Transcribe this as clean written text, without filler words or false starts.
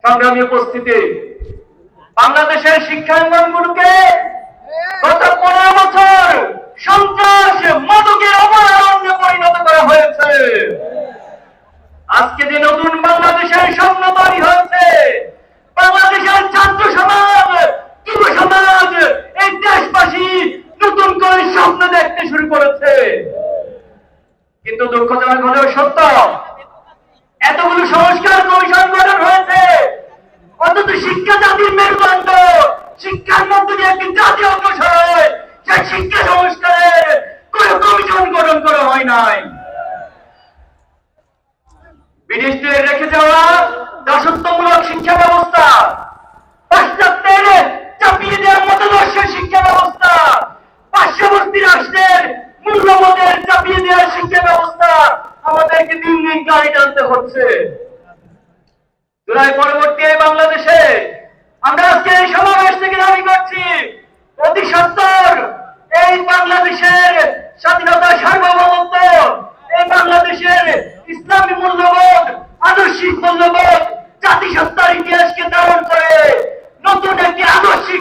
সংগ্রামী উপস্থিতি, বাংলাদেশের শিক্ষাঙ্গনগুলোকে গত 15 বছর সন্ত্রাস মাদকের অভয়ারণ্যে পরিণত করা হয়েছে। আজকে যে নতুন বাংলাদেশের স্বপ্ন তৈরি হয়েছে, বাংলাদেশের ছাত্র সমাজ, যুব সমাজ, এই দেশবাসী নতুন করে স্বপ্ন দেখতে শুরু করেছে। কিন্তু দুঃখজনক হলেও সত্য, এতগুলো সংস্কার কমিশন গঠন হয়েছে, অন্তত শিক্ষা জাতির মেরুদণ্ড, শিক্ষার মধ্যে দিয়ে একটি জাতি অগ্রসর হয়, সেই শিক্ষা সংস্কারের কোন কমিশন গঠন করা হয় নাই। ব্রিটিশদের রেখে যাওয়া দাসত্বমূলক শিক্ষা ব্যবস্থা, পাশ্চাত্যের চাপিয়ে দেওয়ার মতাদর্শের শিক্ষা ব্যবস্থা, পার্শ্ববর্তী রাষ্ট্রের মূল্যবোধের চাপিয়ে দেওয়ার শিক্ষা ব্যবস্থা আমাদেরকে দিন দিন গাড়ি টানতে হচ্ছে। জুলাই পরবর্তী বাংলাদেশে আমরা আজকে এই সমাবেশ থেকে দাবি করছি, অতি সত্বর এই বাংলাদেশের স্বাধীনতা, সার্বভৌমত্ব, এই বাংলাদেশের ইসলামী মূল্যবোধ, আদর্শিক মূল্যবোধ, জাতিসত্তার ইতিহাসকে ধারণ করে নতুন একটি আদর্শিক